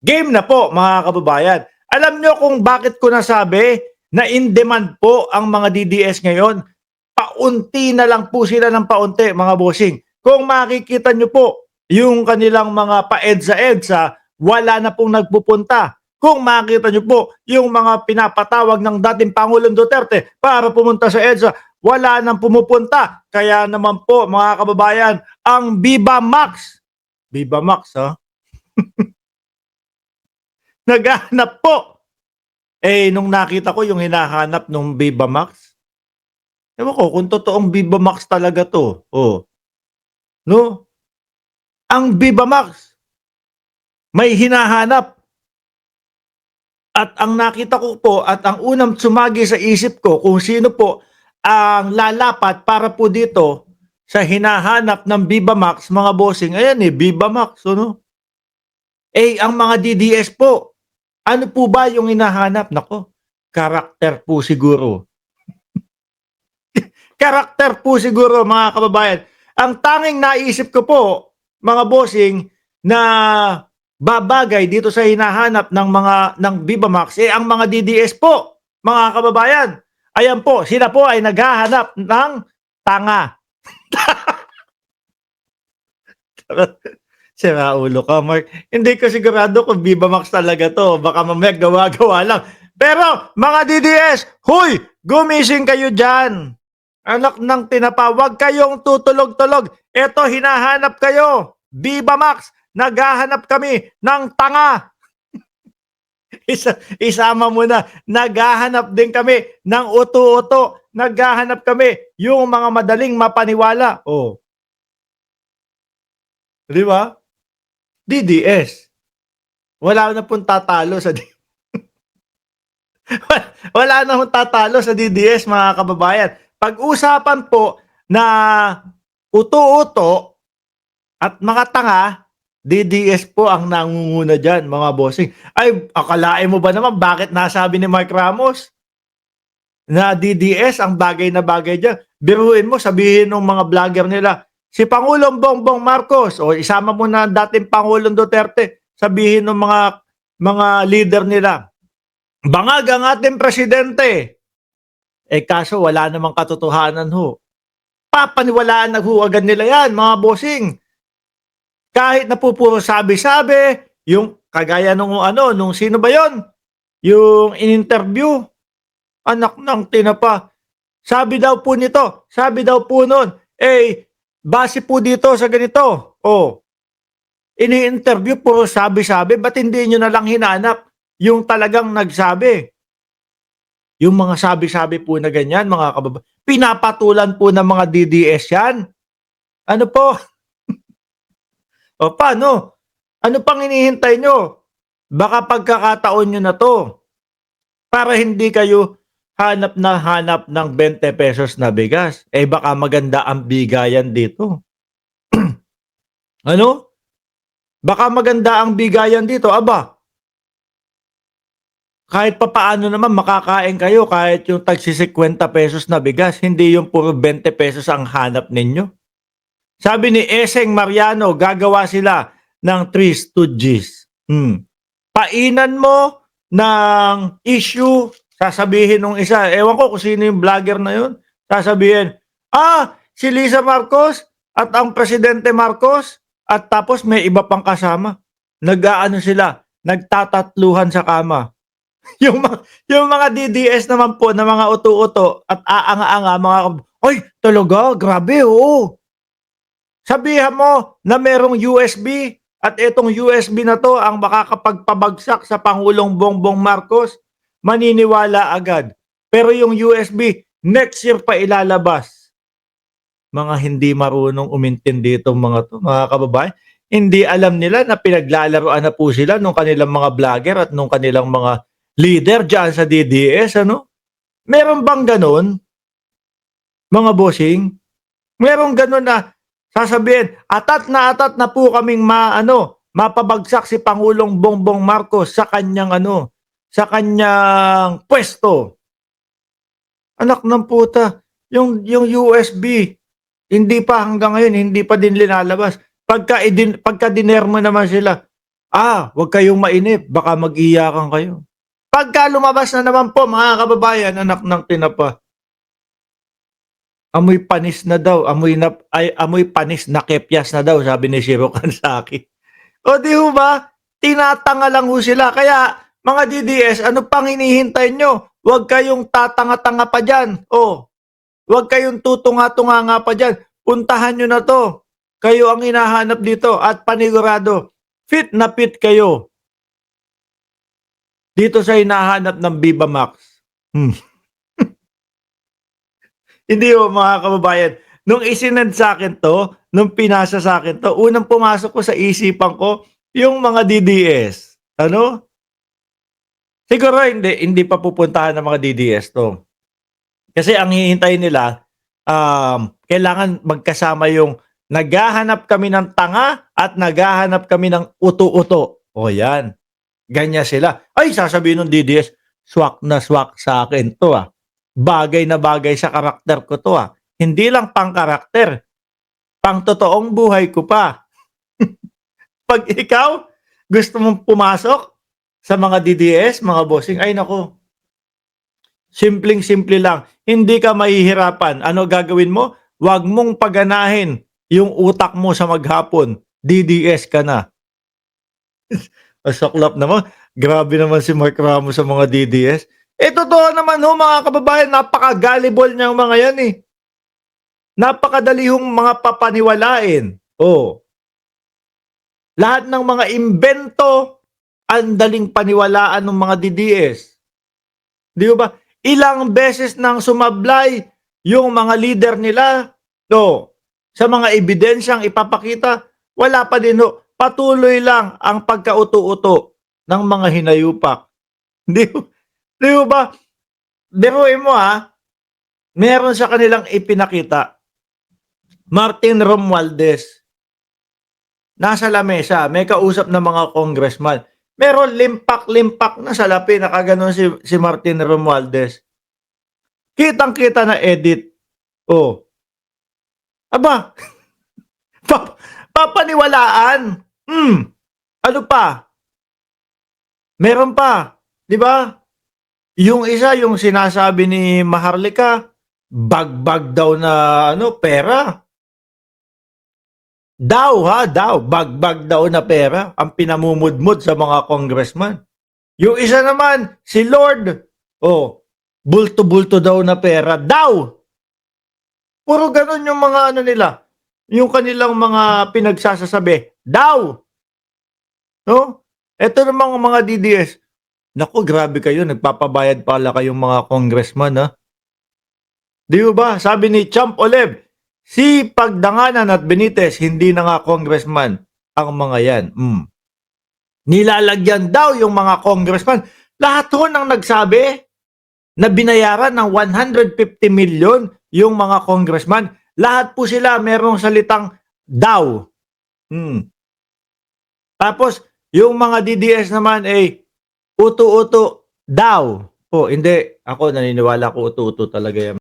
Game na po mga kababayan. Alam nyo kung bakit ko nasabi na in demand po ang mga DDS ngayon? Paunti na lang po sila ng paunti mga bossing. Kung makikita nyo po yung kanilang mga pa-EDSA-EDSA, wala na pong nagpupunta. Kung makita nyo po yung mga pinapatawag ng dating Pangulong Duterte para pumunta sa EDSA, wala nang pumupunta. Kaya naman po mga kababayan, ang Viva Max, Viva Max ha, naghahanap po. Eh, nung nakita ko yung hinahanap nung Viva Max, ewan ko kung totoong Viva Max talaga to. Oh, no? Ang Viva Max, may hinahanap. At ang nakita ko po at ang unang sumagi sa isip ko kung sino po ang lalapat para po dito sa hinahanap ng Viva Max, mga bossing. Ayan eh, Viva Max, ano? Eh, ang mga DDS po, ano po ba yung hinahanap? Nako, karakter po siguro. Karakter po siguro mga kababayan. Ang tanging naisip ko po, mga bossing, na babagay dito sa hinahanap ng Viva Max, eh ang mga DDS po, mga kababayan. Ayan po, sila po ay naghahanap ng tanga. Sira ulo ka, Mark. Hindi ko sigurado kung Viva Max talaga to. Baka mamaya gawa-gawa lang. Pero, mga DDS, huy, gumising kayo dyan. Anak ng tinapa, huwag kayong tutulog-tulog. Eto, hinahanap kayo. Viva Max, naghahanap kami ng tanga. Isama mo na, naghahanap din kami ng uto-uto. Naghahanap kami yung mga madaling mapaniwala. Oh, di ba? DDS. Wala na pong tatalo sa wala na pong tatalo sa DDS mga kababayan. Pag-usapan po na uto-uto at mga tanga, DDS po ang nangunguna dyan mga bossing. Ay, akalain mo ba naman bakit nasabi ni Mark Ramos na DDS ang bagay na bagay dyan? Biruin mo, sabihin ng mga vlogger nila, si Pangulong Bongbong Marcos o isama mo na dating Pangulong Duterte, sabihin ng mga leader nila, bangag ang ating presidente. Eh kaso wala namang katotohanan ho. Papaniwalaan na ho agad nila yan, mga bossing. Kahit na po puro sabi-sabi, yung kagaya nung nung sino ba yon? Yung in-interview, anak ng tinapa. Sabi daw po nito, sabi daw po nun, eh, base po dito sa ganito. Oh, ini-interview, puro sabi-sabi, ba't hindi nyo na lang hinanap yung talagang nagsabi? Yung mga sabi-sabi po na ganyan, mga kababayan, pinapatulan po ng mga DDS yan. Ano po? O paano? Ano pang hinihintay nyo? Baka pagkakataon nyo na to para hindi kayo hanap na hanap ng 20 pesos na bigas. Eh baka maganda ang bigayan dito. Ano? Baka maganda ang bigayan dito. Aba, kahit papaano naman makakain kayo kahit yung tagsi 50 pesos na bigas. Hindi yung puro 20 pesos ang hanap ninyo. Sabi ni Eseng Mariano, gagawa sila ng 3 stooges. Painan mo ng issue, sasabihin ng isa, ewan ko kung sino yung vlogger na yun, sasabihin, si Lisa Marcos at ang Presidente Marcos at tapos may iba pang kasama. Nag-aano sila, nagtatatluhan sa kama. yung mga DDS naman po na mga uto-uto at aanga-anga, mga, ay, talaga, grabe, oo. Sabihan mo na merong USB at itong USB na to ang makakapagpabagsak sa Pangulong Bongbong Marcos, maniniwala agad. Pero yung USB, next year pa ilalabas. Mga hindi marunong umintindi itong mga to, mga kababayan. Hindi alam nila na pinaglalaroan na po sila nung kanilang mga vlogger at nung kanilang mga leader dyan sa DDS, ano? Meron bang ganun, mga bossing? Meron ganun na sasabihin, atat na po kaming mapabagsak si Pangulong Bongbong Marcos sa kanyang sa kanyang pwesto. Anak ng puta, yung USB, hindi pa hanggang ngayon, hindi pa din linalabas. Pagka dinermo naman sila, Huwag kayong mainip, baka mag-iyakan kayo. Pagka lumabas na naman po mga kababayan, anak ng tinapa, amoy panis na daw, amoy panis na kepyas na daw, sabi ni Shiro Kansaki. O di ho ba? Tinatanga lang ho sila. Kaya mga DDS, ano pang hinihintay nyo? Huwag kayong tatanga-tanga pa dyan. Huwag kayong tutunga-tunga nga pa dyan. Puntahan nyo na to. Kayo ang hinahanap dito at panigurado. Fit na fit kayo dito sa hinahanap ng Viva Max. Hindi ho mga kababayan. Nung isinend sa akin to, nung pinasa sa akin to, unang pumasok ko sa isipan ko, yung mga DDS. Ano? Siguro hindi pa pupuntahan ng mga DDS to. Kasi ang hihintayin nila, kailangan magkasama yung naghahanap kami ng tanga at naghahanap kami ng uto-uto. O yan. Ganyan sila. Ay, sasabihin ng DDS, swak na swak sa akin to Bagay na bagay sa karakter ko to Hindi lang pang karakter, pang totoong buhay ko pa. Pag ikaw, gusto mong pumasok sa mga DDS, mga bossing, ay nako, simpleng-simple lang. Hindi ka mahihirapan. Ano gagawin mo? Huwag mong paganahin yung utak mo sa maghapon. DDS ka na. Masaklap naman. Grabe naman si Mark Ramos sa mga DDS. Totoo naman ho mga kababayan, napaka-gullible niyang mga yan Napakadali hong mga papaniwalain. Lahat ng mga imbento, ang daling paniwalaan ng mga DDS. Di ba? Ilang beses nang sumablay yung mga leader nila sa mga ebidensyang ipapakita, wala pa din patuloy lang ang pagkauto-uto ng mga hinayupak. Di ba? Biruin mo meron sa kanilang ipinakita, Martin Romualdez, nasa lamesa, may kausap na mga congressman. Meron limpak-limpak na salapi, nakaganon si Martin Romualdez. Kitang-kita na edit. Aba, papaniwalaan. Ano pa? Meron pa, di ba? Yung isa, yung sinasabi ni Maharlika, bagbag daw na pera. Bagbag daw na pera ang pinamumudmod sa mga congressman. Yung isa naman, si Lord, bulto-bulto daw na pera. Puro ganun yung mga nila. Yung kanilang mga pinagsasasabi. Ito namang mga DDS. Naku, grabe kayo. Nagpapabayad pala kayong mga congressman, Di ba? Sabi ni Champ Olev, si Pagdanganan at Benitez, hindi na nga congressman ang mga yan. Nilalagyan daw yung mga congressman. Lahat ho nang nagsabi na binayaran ng 150 million yung mga congressman. Lahat po sila merong salitang daw. Tapos, yung mga DDS naman ay uto-uto daw. Hindi. Ako naniniwala ko uto-uto talaga yan.